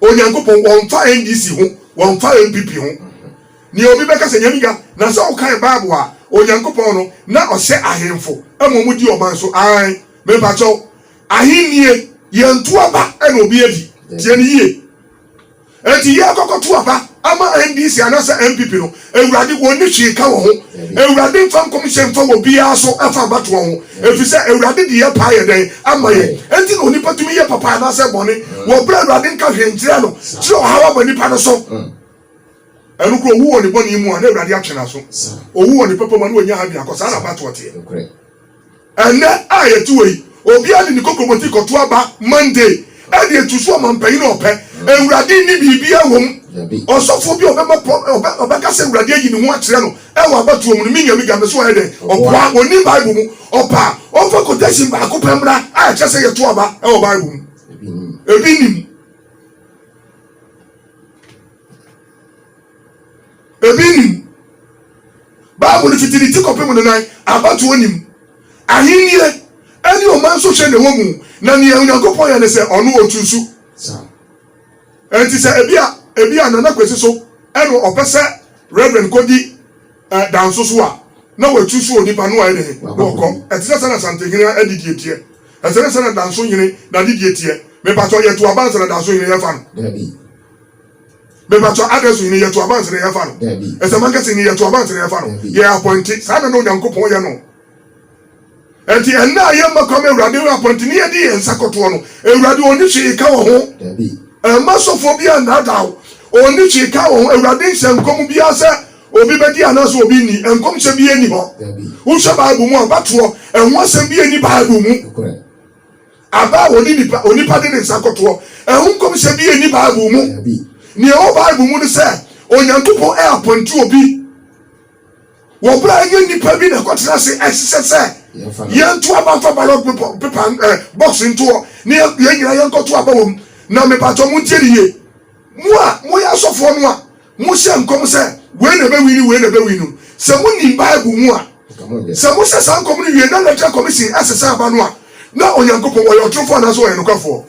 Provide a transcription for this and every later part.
onyankopon won fa NDC ho won fa MPP ho ni obi beka se nyamiga na so kan Bible a onyankopon no na o hye ahemfo amomudi oban so an me ba cho ahinnie yentu aba na obi adi tie ni yie enti ye kokoto aba ama NDC anasa MPP no ewurade woni hwe ka wo ho ewurade fam commission fa wo bia so afa bato ho efise ewurade de ye pa ye den ama ye enti no nipa tumi ye papa na se bone wo bra ewurade nka hwe ntire no tiro hawa boni pa no so enu ko wu woni boni mu na ewurade atwena so owu woni papa ma no nya ha bia ko sa na bato tie ene ayetu yi obi ade ni kokomoti koto aba Monday ade etuso ma mpanyi no ope ewurade ni bibia wom osofo bi obeka se ewurade yi ni ho akire no e wa batu omu mi nyami ga me so ede opa oni Bible mu opa ofo quotation ba ko pemra a che se yeto oba e wo Bible mu ebinim Bible ni fitility ko pemu nan abatu onim ahinnie ani o man so hwe ne wo mu na ne Onyankopon ya ne se ono otusu enti se ebia na kwesi so eno opese Reverend Kodi danso so a na watusu onipa no aye woko etise na santehine adidie tie etise na danso hine na didie tie me pato yeto abanse na danso hine yefa no me pato adeso hine yeto abanse na yefa no ese mankase hine yeto abanse na yefa no ye appointed sa na Onyankopon ye no enti enna ye makome Ewurade appointed ni ye di ensakoto no Ewurade oni hwe ka wo ho masofobia na daw oni chi ka wo Ewurade nsenkom bia se obi bedi anaso obi ni enkom se bia ni ho wo hwe Bible mu abato enwo se bia ni Bible mu aba oni pa de nsakoto enkom se bia ni Bible mu ni o Bible mu de se Onyankopon appoint obi wo bra nye nipa bi na kwatena se esese se yentu aba fa ballot paper box into ni yenyira yenkoto aba wo na me pato mu ntieriye mo ya sofo no a mo hye nkom se we na be winu se mo ni Bible mu a se mo se san kom ni wie na lecture commission asesa aba no a na Onyankopon wo yotrofo na so wo yenokafo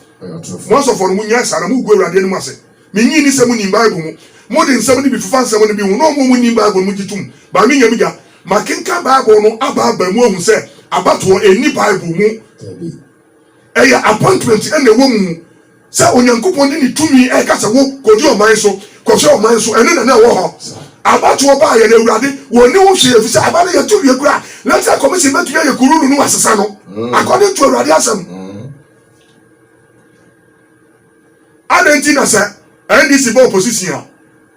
mo sofo no mu nya sara mu gu Ewurade no ase me nyi ni se mo ni Bible mu de nsem ni bi fufa nsem ni bi hu no mo ni Bible mu gitum ba me nya biga makenka Bible no aba mu hu se abato eni Bible mu eya appointment ene wo mu se Onyankopon ni tumi e ka se wo kodi oman so kofie oman so ene na wo ho abato ba ye na Ewurade woni wo hwe efise abale ye tu ye kura let's commission metu ye kurunu nu asesa no according to Ewurade asem adenti na se NDC bo opposition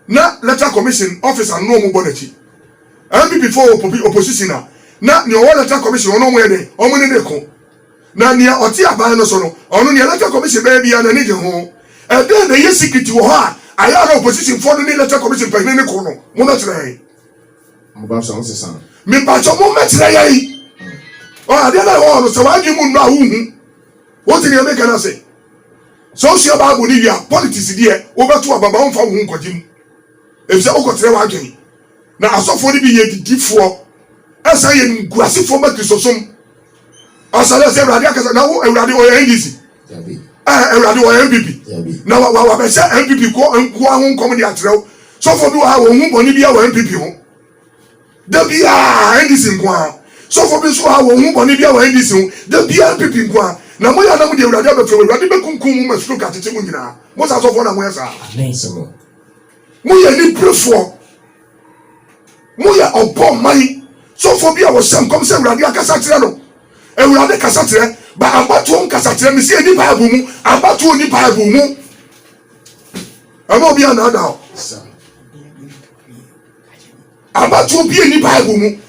na letter commission officer no mo bonachi MPP for opposition na ni o letter commission no mo ye de o mo ne ko na nia oti aban no so no onu nia letter commission be bia na ni je ho e de na ye security wo ha aya na opposition for no ni letter commission pe ni ko no mo na tire mo ba so se san mi ba cho mo metre yi o ade na wo no se wa gi mu no awu wo ti ni me kana se so si Bible ni bia politics die wo beto ababa won fa wo nkogim e se o ko tire wa gani na asofo ni bi ye didifo esa ye nguasifo ma kristosom asale se Ewurade akasa na wo Ewurade o NDC Ewurade o MPP na wa be se MPP ko nko ahun kom di atrew so for bi wa wo hu boni bia wa MPP ho da bia NDC nko a so for bi so ha wo hu boni bia wa NDC ho da bia MPP nko a na mo ya na mo di Ewurade abefe Ewurade be kunkum mu masuru ka tete mu nyina mo sa so for na mo ya sa mo ya ni prefo mo ya obo mai so for bi a wo sem kom se Ewurade akasa tire no Ewurade kasa tire ba abato nkasa tire mi se ni Bible mu abato ni Bible mu obi ana da abato bi ni Bible mu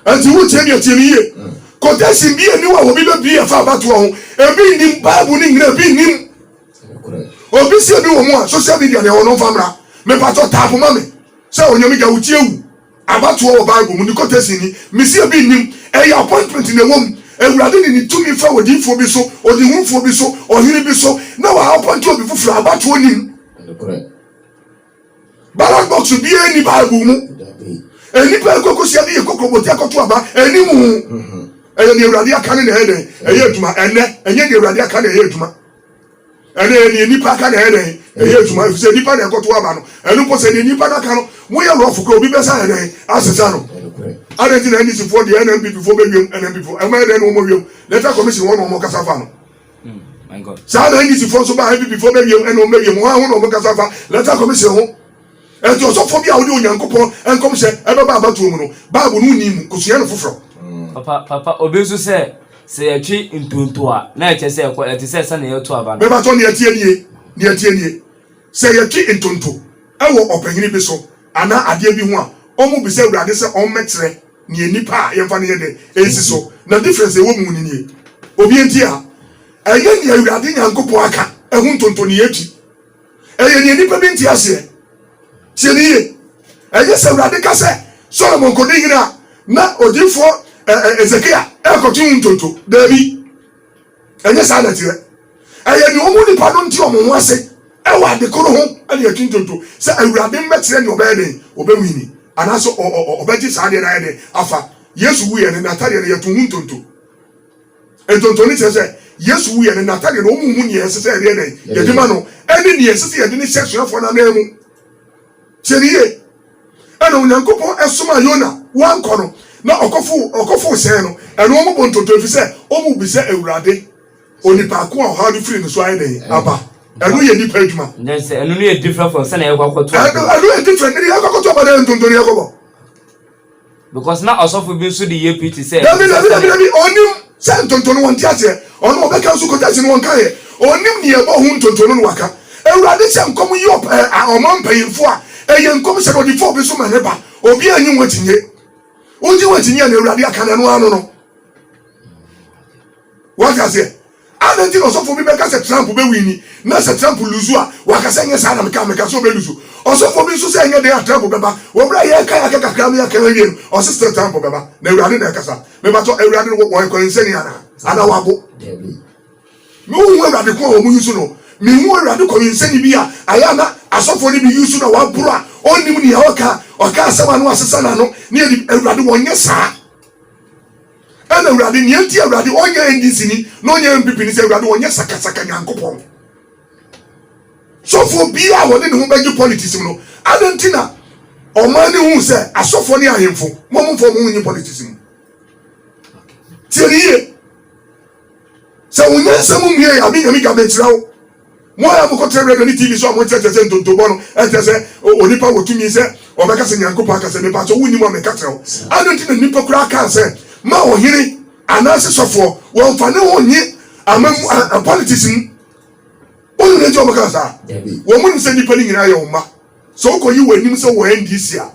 anti wo tie mi ye ko desi bi ni wa obi be bi e fa abato ho ebi ni Bible ni ngira bi ni obi se bi wo mu a social media ne wono famra me pato tap ma me se onyami ga utie wu abato wo Bible mu ni ko desi ni mi se bi ni e appointment ne wom Ewurade ni tumi fa odifo bi so odihunfo bi so ohiri bi so na wa appoint obi fufura abato ni ballot box bi ni Bible mu eni pa kokosi abi ye kokoboti akoto aba eni mu ni Ewurade aka ne he de eye aduma enne enye de Ewurade aka ne eye aduma ene nipa ka na ene eye tuma se nipa na ekoto aba no enu po se nipa na ka no mo ye lofo ko obi besa ene asesa no adenti na ndisi for the NNPP for bewem NNPP for am ede no mo wiem letter commission won mo kasa fa no my god sa na ndisi for so ba NNPP for bewem ene o bewem ho no mo kasa fa letter commission ho enti o so for bia wo de onyankopon enkom se ebe ba abatu mu no bible no ni mu kusuya no foforo papa obezu se yatwi ntuntu a na eche se ekọ eti se na yeto aba no be ba to ne atie nie se yatwi ntuntu ewo opanyini bi so ana ade bi ho a omu bi se urade se on metre ne nipa yemfa ne yede ensi so na difference ewo mu ni nie obi enti a eye ne urade nyankopon aka ehu ntuntu ne yatwi eye ne nipa bi enti ase tie ne ye eye se urade ka se Solomon ko dingira na odifo Ezekiel ekotu ntonto David enye sa na tire eye ni omu ni pardon ti omo ho ase e wa de koro ho ene yatu ntonto se awurade mmetire ni obeden obewini anaso obeji sa de na de afa Yesu wuye ne natare ne yatu ntonto entonto ni se Yesu wuye ne natare no omu hu ni ese se de ne yedima no ene ni ese se yede ni sesuafo na na emu tiye ene onyankopon esoma Yona wan kono na okofu se no eno omo bontonto fi se omo bi se awurade onipa ko a ha do free no so aye den aba eno ye nipa adwuma then say eno no ye different from say na yakwakoto eno ye different ni yakwakoto aba den tonto ni yakobo because na osofo bi so the APT say dabi onim se tonto no wonti ase ono obeka so kotasi no wonka ye onim ni ebo hu tonto no waka awurade se nkom yi omam payinfo a eye nkom se no di fo bi so maneba obi anyi watinye Oji watinye na awurade aka na no ano no. What I say? Adenti no so for bi beka se Trump be wini na se Trump luzu a waka se nye sa na meka so be luzu. Oso for bi so se nye dey Trump beba. Wo bra ye ka kakra me aka wie. O sister Trump beba. Na awurade na kasa. Me ba to awurade no wo ko nsani ana wabo. Me wo awurade ko o mu yusu no. Me wo awurade ko nsani bi a aya na asofo ni bi yusu na wa buru a onim ni ya oka asema no asesa na no ne awurade wonye saa ana awurade ne anti awurade onye ndisi ni no onye MPP ni se awurade wonye sakasaka nyankopon sofo bi a wode ne ho bagi politics no adantina omani hu se asofo ne ahemfo momfo mo nyi politics mu tiye se wonye nsemu mie ya bi nyami ga betirawo mo ya mo ko radio ni TV so mo tete ntonto bono etese onipa wotumi se obeka se nyankopon aka se me pa so wuni mo me katreo adantina nipa kura aka se ma ohiri anase sofo won fa ne wonye amam politics mu onu ne jo baka sa wo mun se nipa ni nyina ye umma so ko yi wanim se wo NDC a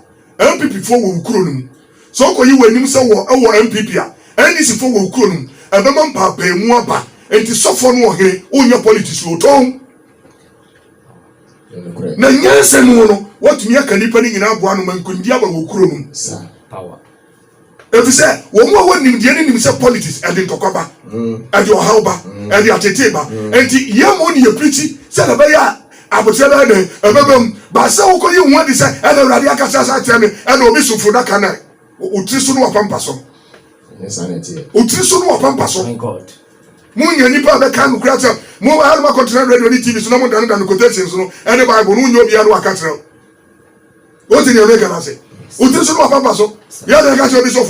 MPP fo wo ukuro num so ko yi wanim se wo MPP a NDC fo wo ukuro num ebema mpa pa mu aba enti sofo no ohiri onye politics wo ton na nyanse mu no watumi aka nipa ni nyina aboa no mankundi aba wo ukuro num power efise wo mu wo nim de ni nim se politics e de ntokoba e de ohawba e de ateteba enti ye mo ni ye preach se na be ya abotre ba de ebebem ba se wo ko ye hu adi se e na urade aka sa tell me e na obi sufuru da kana utri so no wapampa so yes aneti utri so no wapampa so my god munya nipa be kan kura tell mo alma continent radio ni TV so no mo dan quotations no e ne bible no nya obi anu aka tell what in your make na say utri so no wapampa so ya na ka say obi so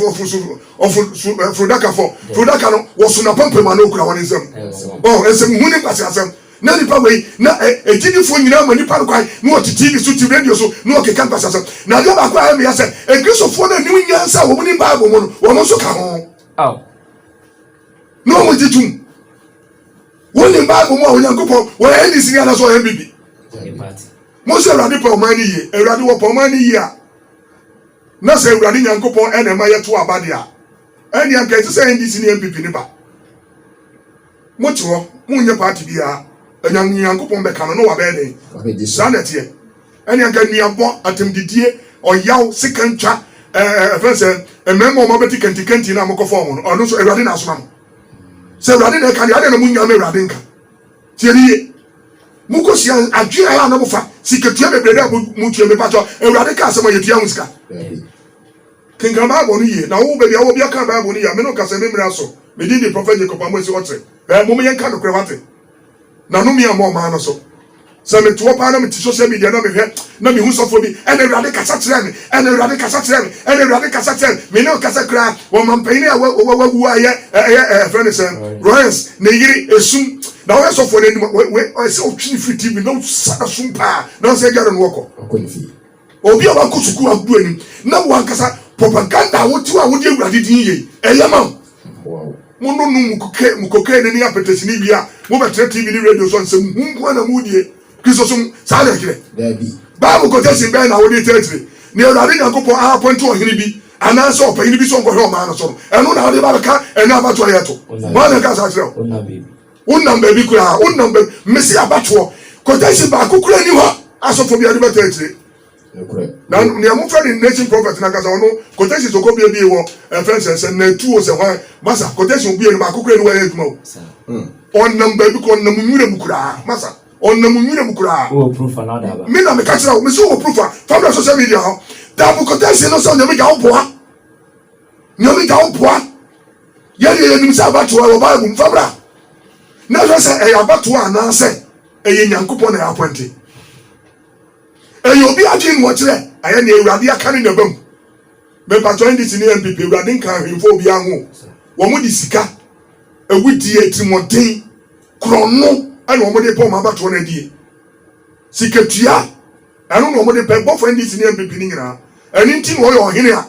of daka for daka no wo so na pampa ma no kura won nsem ensem hu ni kwase asem na nipa we na ejidifo nyina ma nipa kwai na o TV so TV radio so na o keka kwase asem na dia ba kwa me ya say ekristofo na nim nyansa wo ni bible mo no wo so ka ho no mo jitum wo ni bible mo onyankopon wo eni sini ana so MBB mo se awurade pa omani yi awurade wo pa omani yi a na se awurade nyankopon ene ma yeto abade a eni anka ti se NDC ni MPP ni ba mo tiwo mo nye party bia nyankopon be kan no wa be den sanete eni anka ni abo atemdidie oyaw sikantwa fense ememo mo beti kanti na mokofo mo no so awurade na asoma mo se awurade na kan ya na mo nyame awurade nka tiye muko sia adwe ya na mo fa siketua bebrede mo tue me pato awurade ka asema yetua ho sika kinga Bible ni ye na wo be bia wo bia kan Bible ni ya me no ka se me mira so me di the prophet Jacob Amosi wotre mo me yenka no kre wate na no me amọ ma no so sɛ me to pa na me ti social media na me hwɛ na me hu sɔfo bi ɛna Awurade kasa kyerɛ me ɛna Awurade kasa kyerɛ me ɛna Awurade kasa kyerɛ me ne kasa kra wɔ mampanin a wawu ayɛ friend sɛ Royals ne yiri esum na wɔyɛ sɔfo ne nim we sɛ otwini free TV na sa sum pa na sɛ gare no wɔkɔ obi a wakɔ suku agu anim na wankasa propaganda a wotiwa wodi Awurade din yie ɛyɛ ma mo no mu koke ne ni apetesi ni bia mo betre TV ni radio so nsɛm hunko na mu die Kristo sum saa na kire Bible quotation bɛn na wodi tetire ne Awurade Nyankopɔn a appoint ohene bi anaasɛ ɔpanyin bi so nkɔhwɛ ɔman no so ɛno na wode ba bɛka ɛna abato ayɛ to ba na ka sa kyerɛ wonnam baabi kura wonnam baabi mesi abato quotation ba kokura ni hɔ asɔfo bi ade bɛtɛ tetire na ne mo fa ni nation prophet na kasa ono quotation so ko bi wɔ friends and na tuo se hwan masa quotation bi ni ba kokura ni wa yɛ dwuma o onnam baabi ko onnam nwura mu kura masa onnam nwura mu kura o proof another ba me na me ka kyerɛ o me so o proof fa social media ho da bu quotation no so nyame ga wo boa nyame ga wo boa yɛ nim sɛ abato a wo Bible mfa bra na hwɛ sɛ ɛyɛ abato a na sɛ ɛyɛ Nyankopɔn na yɛ appoint eyi obi agye no kyerɛ ayɛ ne Awurade aka ne nabam me patron dis ne MPP Awurade nka hwefo obi aho wo mo di sika ewudie timoden krono ana wo mo de pɔ ma bato na die sikatua ano no mo de pɛ bɔ friend dis ne MPP ni nyina ani nti no yɛ ɔhene a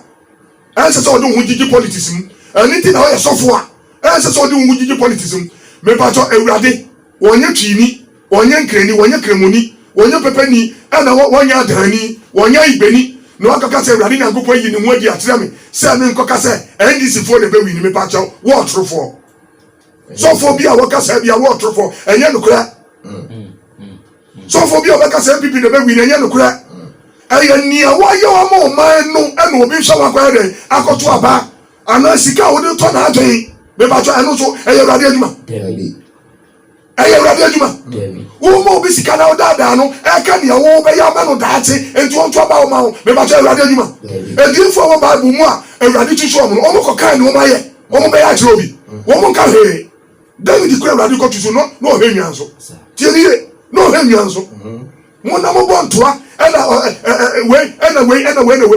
ɛnsɛ sɛ ɔde ho gigi politics mu ani nti na ɔyɛ sɔfo a ɛnsɛ sɛ ɔde ho gigi politics mu me patron Awurade wɔnyɛ twini wɔnyɛ nkrani wɔnyɛ kremoni wɔnyɛ pepani ana wɔnyɛ adani wɔnyɛ ibeni na wakaka sɛ Awurade Nyankopɔn yi ne ho adi akyerɛ me sɛ me nkɔka sɛ NDC fo de bɛwi ne me pakyɛw wɔɔtorofo sɔfo bi a wɔkasa bi a wɔɔtorofo ɛnyɛ nokora sɔfo bi a wɔkasa MPP de bɛwi ne ɛnyɛ nokora ɛyɛ nea wɔyɛ wɔn ma ɔman no ɛna obi nhwɛ wakɔyɛ dɛ akɔto aba ana sika a wɔde tɔ n'adwen me pakyɛw ɛno so ɛyɛ Awurade adwuma ɛyɛ Awurade adwuma wo mo obi sika na odaada no ɛka ne wo bɛyɛ ama no daate enti won to aba wo ma wo me ba kyɛ Awurade adwuma edifo wo Bible mu a Awurade tuso mo omo kɔkan ne wo ma yɛ omo bɛyɛ akyerɛ obi wo mo nka he David kura Awurade kɔ tuso no na ɔhɛ nwan so tie nie na ɔhɛ nwan so mo na mo bɔ ntoa ɛna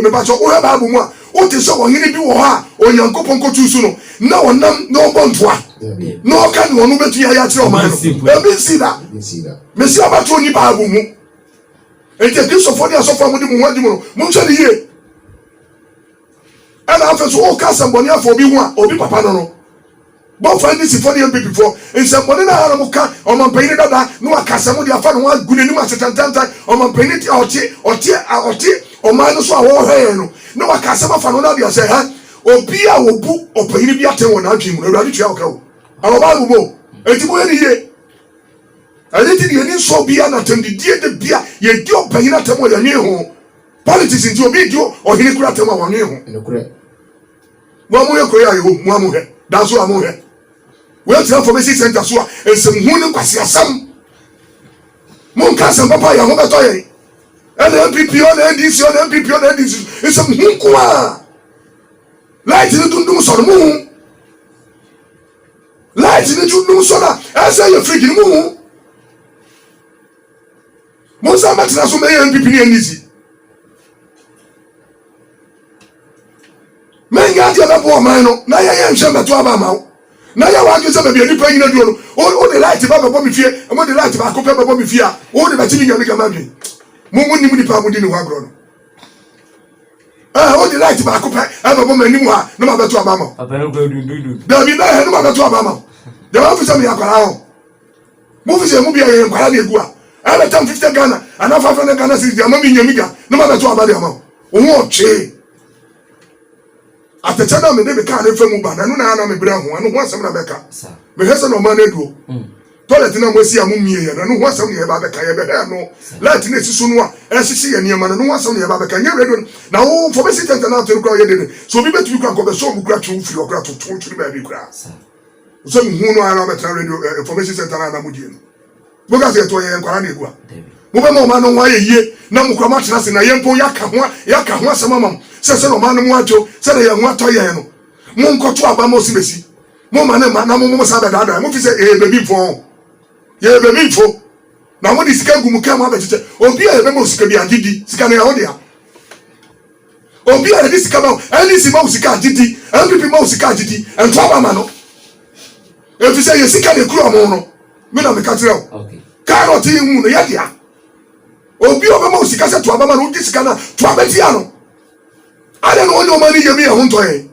me ba kyɛ wo hɛ Bible mu a wo te sɛ ɔhene bi wɔ hɔ a Onyankopɔn kɔ tuso no na ɔnam na ɔbɔ ntoa no kan no betu ya kyerɛ ɔman no ebi si da mesi abato ni Bible mu enti Kristofo de asɔfo amudi mu hwadi mu no mo nhwɛ ne yie ɛna afɛ so o ka sambɔne afɔ obi ho a obi papa no bɔ fa ndi sifo de MPP fo nsambɔne na ara mo ka ɔmanpanyin dada no akasa mo de afa no agu n'anim asetantantan ɔmanpanyin ti ɔte ɔman no so a wɔhwɛ yɛn no na wakasa ma fa no na de asɛ ha obi a wobu ɔpanyin bi atɛn wɔ n'adwene mu Awurade tua ɔka wo awo Bible bo enti mo yɛ ne yie ɛne ti yɛ ni so bia na tem de die de bia yɛ di ɔpanyin atem wɔ yɛnwe ho politics nti obi di ɔhene kura atem wɔ wɔnwe ho mo mo yɛ kɔ yɛ ho mo amu hɛ da so amu hɛ we tell information center so ensem hu ne kwasi asam mo nka asam papa ya ho beto ye ɛna MPP on NDC on MPP on NDC ensem hu ko a light ni dundum so no mu light ni dundum so na asa ye frigi ni mu mo sa matina so me MPP ni NDC men ga dia ba bo man no na ye nhwe beto aba ma wo na ya wa gese be bi nipa nyina duo no o de light ba bebo mi fie mo de light ba ko pe bebo mi fie a o de ba ti mi nyame ka ma dwen mo ni mu nipa mo di ni wa gro no o de light ba ko pe bebo ma nimu ha na ma beto aba ma apenu ko du da bi na he na ma beto aba ma de wa fi se mi akwara ho mo fi se mu bi ye nkwara na egu a be tam 50 Ghana ana 500 Ghana cedis ama mi nyame ga na ma beto aba de ama o ho che atechana me de be ka na famu ba na no na me bra ho anu ho asem na be ka me hese no ma na eduo toilet na mo si amu mie ya na no ho asem ne ba be ka ye be he no light na sisu no a esisi ye niam na no ho asem ne ba be ka nye radio na wo for be sit na to kura ye de so bi betu kura ko be so mu kura tu firi okura to tu ba bi kura so mu hu no ara be tra radio information center na mu die no mo ga se to ye nkwara na egu a mo be ma no ho ayeye na mo kura ma tena se na ye mpo ya ka ho asem amam se no man mo ajo se de ye ho atoye no mo nkoto aba mo si besi mo ma na mo sa be dada mo fi se baby fo ye be mi fo na mo di sika gumu ka mo abetete obi a be mo sika bi agidi sika na ho dia obi a di sika ba ani si mo sika agidi MPP mo sika agidi en to aba no e fi say ye sika de kuro mo no me na me ka tire o okay ka ti mu no ya dia obi o be mo sika se to aba ma no di sika na to abetia no ada no only mani ye mi e ho nto e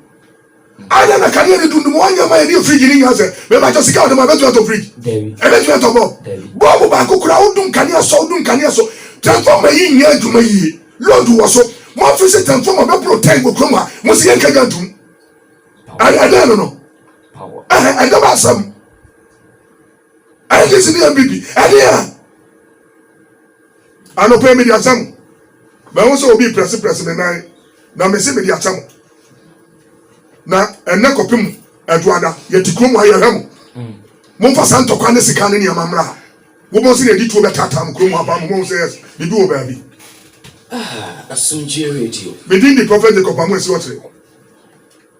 ada na kanye ni dundu mo anya ma ye di fridge ni nya se me ba jo sika o de ma beto to fridge David e beto to bo ba ko kura odun kanye so transformer yi nya aduma yi load wo so mo office transformer be protect go kroma mo si yen kaga dum ada no power ada ba sam ada si ni MPP ada ano pe me di asam ba wo so obi press me na me se me di asam na enne kopim eduada ye tikrom ha ye hwem mo fa santo kwa ne sika ne amamra wo bo se ne di tuo betata am krom aba mo say yes di do ba bi Asunje radio within the prophet the kopam we se wotre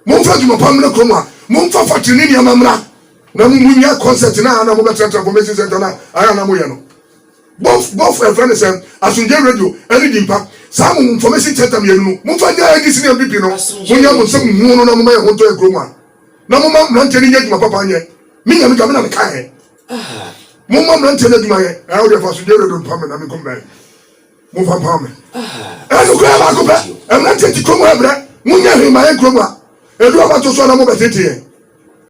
mo fa dum pam ne krom a mo fa fatini ne amamra na mo munya concert na mo betra transformation center na aya na mo ye no both a friend say Asunje radio any dimpa some information center me no mo fa nya edi sini MPP no mo nya mo se mo no na mo ma ye ho to e kroma na mo ma mrante ni nyaduma papa nye mi nya mi na me ka he mo ma mrante ni nyaduma ye I would have Asunje radio pam na me come back mo fa pam e no kwa ba ko ba mrante ti kroma ebra mo nya he ma ye kroma e do aba to so na mo betete ye